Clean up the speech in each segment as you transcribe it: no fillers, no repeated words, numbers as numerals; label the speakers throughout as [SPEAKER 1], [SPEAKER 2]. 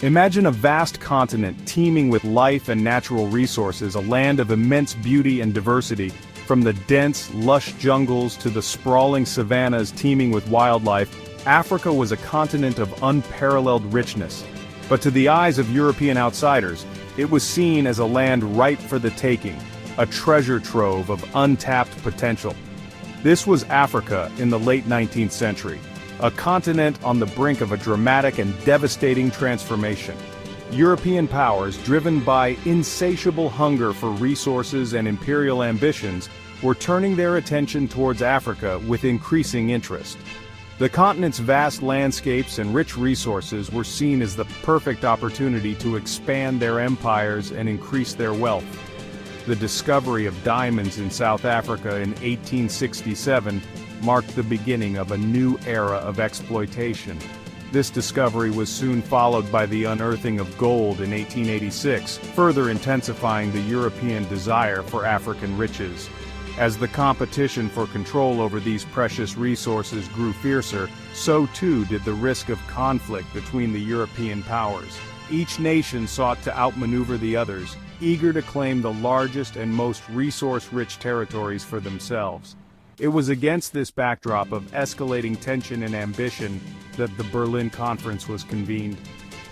[SPEAKER 1] Imagine a vast continent teeming with life and natural resources, a land of immense beauty and diversity, from the dense, lush jungles to the sprawling savannas teeming with wildlife. Africa was a continent of unparalleled richness. But to the eyes of European outsiders, it was seen as a land ripe for the taking, a treasure trove of untapped potential. This was Africa in the late 19th century, a continent on the brink of a dramatic and devastating transformation. European powers, driven by insatiable hunger for resources and imperial ambitions, were turning their attention towards Africa with increasing interest. The continent's vast landscapes and rich resources were seen as the perfect opportunity to expand their empires and increase their wealth. The discovery of diamonds in South Africa in 1867 marked the beginning of a new era of exploitation. This discovery was soon followed by the unearthing of gold in 1886, further intensifying the European desire for African riches. As the competition for control over these precious resources grew fiercer, so too did the risk of conflict between the European powers. Each nation sought to outmaneuver the others, eager to claim the largest and most resource-rich territories for themselves. It was against this backdrop of escalating tension and ambition that the Berlin Conference was convened.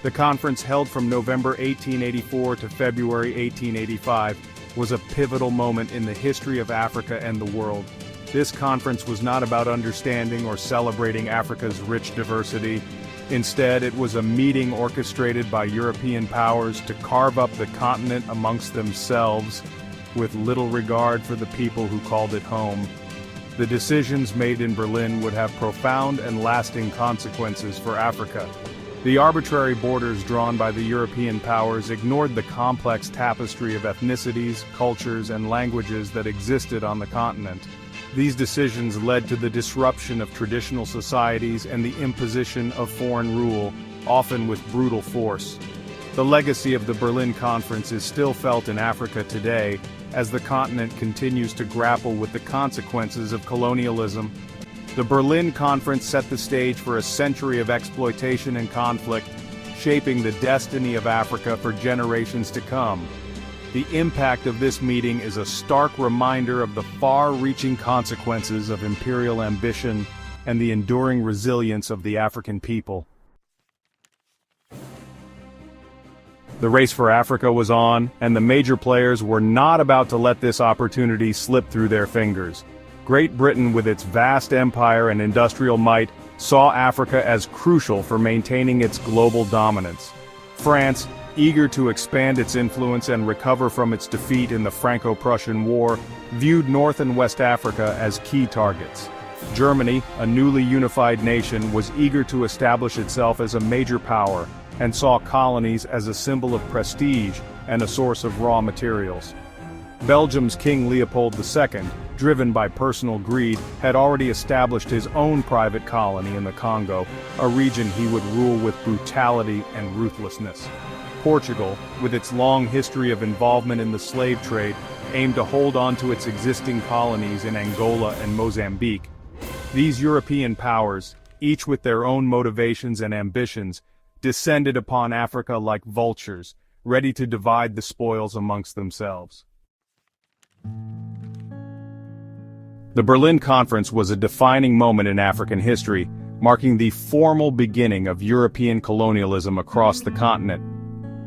[SPEAKER 1] The conference, held from November 1884 to February 1885, was a pivotal moment in the history of Africa and the world. This conference was not about understanding or celebrating Africa's rich diversity. Instead, it was a meeting orchestrated by European powers to carve up the continent amongst themselves, with little regard for the people who called it home. The decisions made in Berlin would have profound and lasting consequences for Africa. The arbitrary borders drawn by the European powers ignored the complex tapestry of ethnicities, cultures, and languages that existed on the continent. These decisions led to the disruption of traditional societies and the imposition of foreign rule, often with brutal force. The legacy of the Berlin Conference is still felt in Africa today, as the continent continues to grapple with the consequences of colonialism. The Berlin Conference set the stage for a century of exploitation and conflict, shaping the destiny of Africa for generations to come. The impact of this meeting is a stark reminder of the far-reaching consequences of imperial ambition and the enduring resilience of the African people. The race for Africa was on, and the major players were not about to let this opportunity slip through their fingers. Great Britain, with its vast empire and industrial might, saw Africa as crucial for maintaining its global dominance. France, eager to expand its influence and recover from its defeat in the Franco-Prussian War, viewed North and West Africa as key targets. Germany, a newly unified nation, was eager to establish itself as a major power, and saw colonies as a symbol of prestige and a source of raw materials. Belgium's King Leopold II, driven by personal greed, had already established his own private colony in the Congo, a region he would rule with brutality and ruthlessness. Portugal, with its long history of involvement in the slave trade, aimed to hold on to its existing colonies in Angola and Mozambique. These European powers, each with their own motivations and ambitions, descended upon Africa like vultures, ready to divide the spoils amongst themselves. The Berlin Conference was a defining moment in African history, marking the formal beginning of European colonialism across the continent.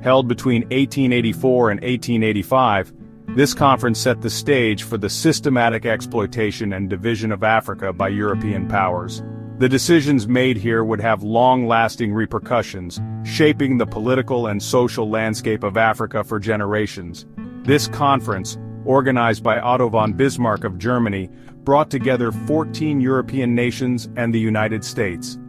[SPEAKER 1] Held between 1884 and 1885, this conference set the stage for the systematic exploitation and division of Africa by European powers. The decisions made here would have long-lasting repercussions, shaping the political and social landscape of Africa for generations. This conference, organized by Otto von Bismarck of Germany, brought together 14 European nations and the United States.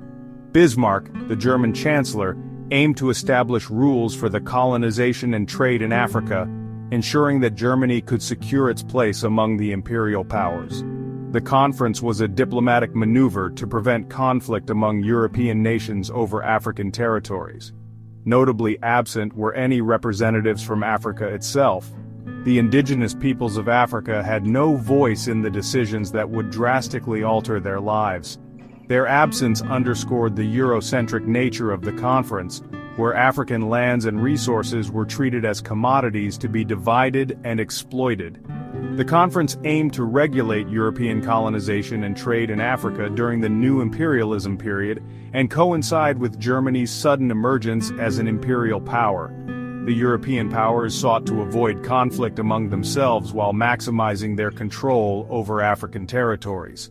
[SPEAKER 1] Bismarck, the German chancellor, aimed to establish rules for the colonization and trade in Africa, ensuring that Germany could secure its place among the imperial powers. The conference was a diplomatic maneuver to prevent conflict among European nations over African territories. Notably absent were any representatives from Africa itself. The indigenous peoples of Africa had no voice in the decisions that would drastically alter their lives. Their absence underscored the Eurocentric nature of the conference, where African lands and resources were treated as commodities to be divided and exploited. The conference aimed to regulate European colonization and trade in Africa during the New Imperialism period and coincide with Germany's sudden emergence as an imperial power. The European powers sought to avoid conflict among themselves while maximizing their control over African territories.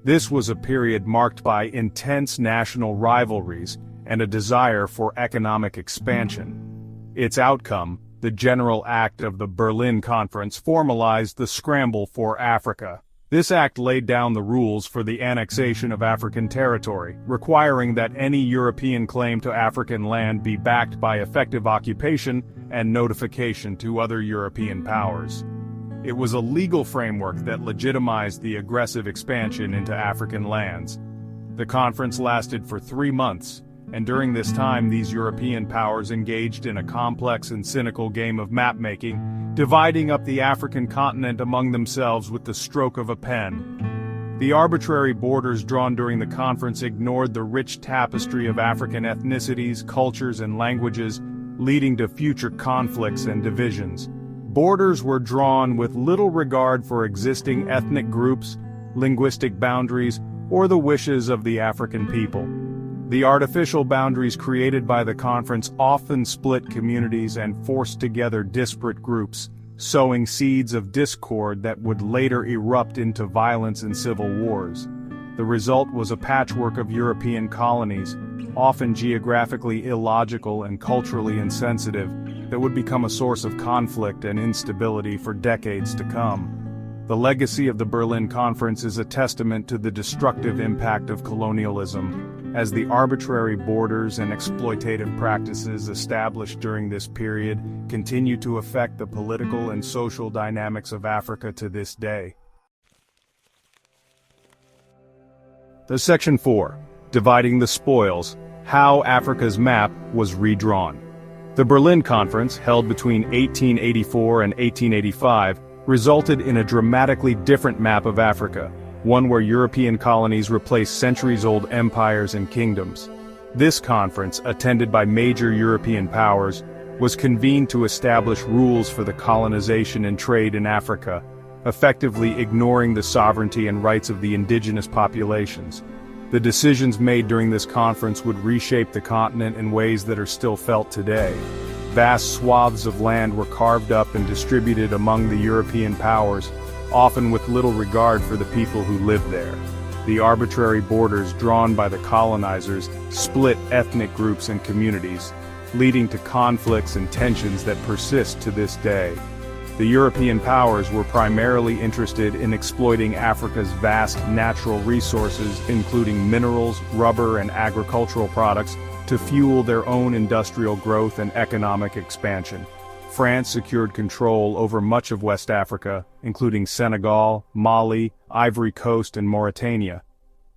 [SPEAKER 1] This was a period marked by intense national rivalries and a desire for economic expansion. Its outcome, the General Act of the Berlin Conference, formalized the Scramble for Africa. This act laid down the rules for the annexation of African territory, requiring that any European claim to African land be backed by effective occupation and notification to other European powers. It was a legal framework that legitimized the aggressive expansion into African lands. The conference lasted for 3 months, and during this time these European powers engaged in a complex and cynical game of map-making, dividing up the African continent among themselves with the stroke of a pen. The arbitrary borders drawn during the conference ignored the rich tapestry of African ethnicities, cultures, and languages, leading to future conflicts and divisions. Borders were drawn with little regard for existing ethnic groups, linguistic boundaries, or the wishes of the African people. The artificial boundaries created by the conference often split communities and forced together disparate groups, sowing seeds of discord that would later erupt into violence and civil wars. The result was a patchwork of European colonies, often geographically illogical and culturally insensitive, that would become a source of conflict and instability for decades to come. The legacy of the Berlin Conference is a testament to the destructive impact of colonialism, as the arbitrary borders and exploitative practices established during this period continue to affect the political and social dynamics of Africa to this day. The Section 4, Dividing the Spoils, How Africa's Map Was Redrawn. The Berlin Conference, held between 1884 and 1885, resulted in a dramatically different map of Africa, one where European colonies replaced centuries-old empires and kingdoms. This conference, attended by major European powers, was convened to establish rules for the colonization and trade in Africa, effectively ignoring the sovereignty and rights of the indigenous populations. The decisions made during this conference would reshape the continent in ways that are still felt today. Vast swaths of land were carved up and distributed among the European powers, often with little regard for the people who lived there. The arbitrary borders drawn by the colonizers split ethnic groups and communities, leading to conflicts and tensions that persist to this day. The European powers were primarily interested in exploiting Africa's vast natural resources, including minerals, rubber, and agricultural products, to fuel their own industrial growth and economic expansion. France secured control over much of West Africa, including Senegal, Mali, Ivory Coast, and Mauritania.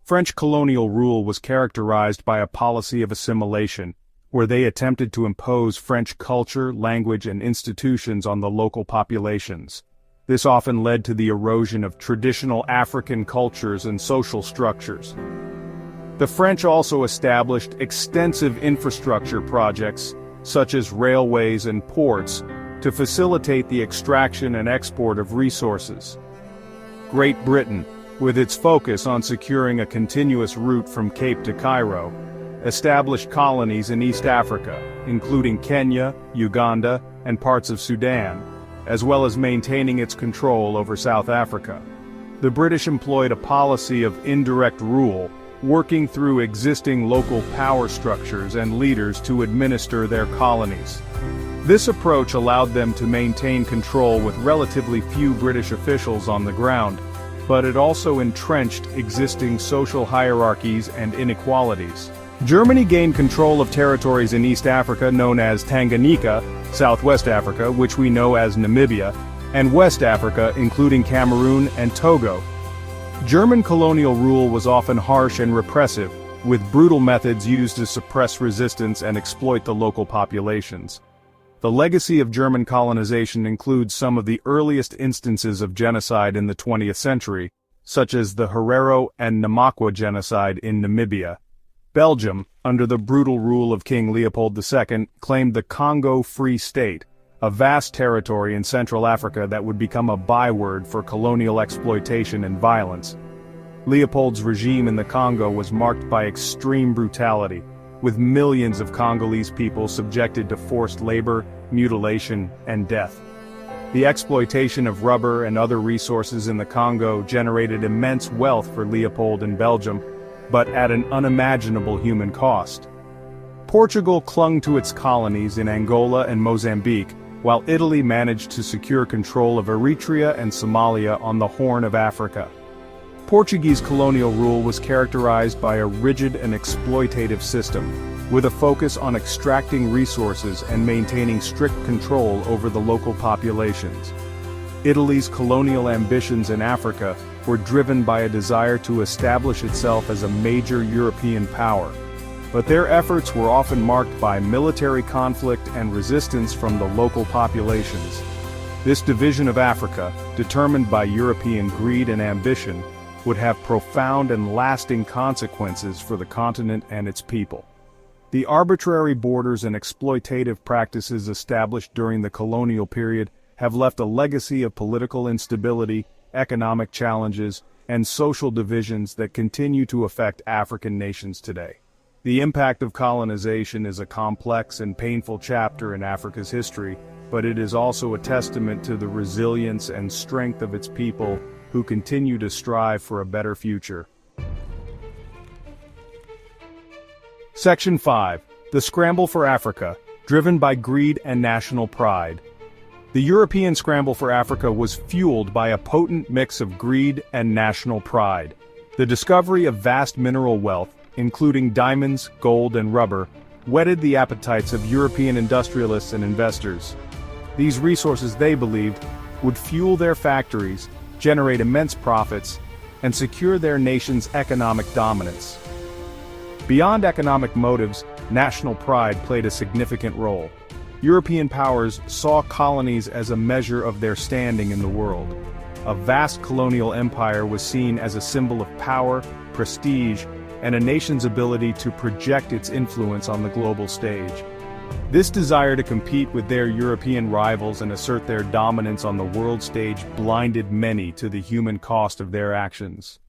[SPEAKER 1] French colonial rule was characterized by a policy of assimilation, where they attempted to impose French culture, language, and institutions on the local populations. This often led to the erosion of traditional African cultures and social structures. The French also established extensive infrastructure projects, such as railways and ports, to facilitate the extraction and export of resources. Great Britain, with its focus on securing a continuous route from Cape to Cairo, established colonies in East Africa, including Kenya, Uganda, and parts of Sudan, as well as maintaining its control over South Africa. The British employed a policy of indirect rule, working through existing local power structures and leaders to administer their colonies. This approach allowed them to maintain control with relatively few British officials on the ground, but it also entrenched existing social hierarchies and inequalities. Germany gained control of territories in East Africa known as Tanganyika, Southwest Africa, which we know as Namibia, and West Africa, including Cameroon and Togo. German colonial rule was often harsh and repressive, with brutal methods used to suppress resistance and exploit the local populations. The legacy of German colonization includes some of the earliest instances of genocide in the 20th century, such as the Herero and Namakwa genocide in Namibia. Belgium, under the brutal rule of King Leopold II, claimed the Congo Free State, a vast territory in Central Africa that would become a byword for colonial exploitation and violence. Leopold's regime in the Congo was marked by extreme brutality, with millions of Congolese people subjected to forced labor, mutilation, and death. The exploitation of rubber and other resources in the Congo generated immense wealth for Leopold and Belgium, but at an unimaginable human cost. Portugal clung to its colonies in Angola and Mozambique, while Italy managed to secure control of Eritrea and Somalia on the Horn of Africa. Portuguese colonial rule was characterized by a rigid and exploitative system, with a focus on extracting resources and maintaining strict control over the local populations. Italy's colonial ambitions in Africa were driven by a desire to establish itself as a major European power, but their efforts were often marked by military conflict and resistance from the local populations. This division of Africa, determined by European greed and ambition, would have profound and lasting consequences for the continent and its people. The arbitrary borders and exploitative practices established during the colonial period have left a legacy of political instability, economic challenges, and social divisions that continue to affect African nations today. The impact of colonization is a complex and painful chapter in Africa's history, but it is also a testament to the resilience and strength of its people who continue to strive for a better future. Section 5. The Scramble for Africa, driven by greed and national pride. The European scramble for Africa was fueled by a potent mix of greed and national pride. The discovery of vast mineral wealth, including diamonds, gold, and rubber, whetted the appetites of European industrialists and investors. These resources, they believed, would fuel their factories, generate immense profits, and secure their nation's economic dominance. Beyond economic motives, national pride played a significant role. European powers saw colonies as a measure of their standing in the world. A vast colonial empire was seen as a symbol of power, prestige, and a nation's ability to project its influence on the global stage. This desire to compete with their European rivals and assert their dominance on the world stage blinded many to the human cost of their actions.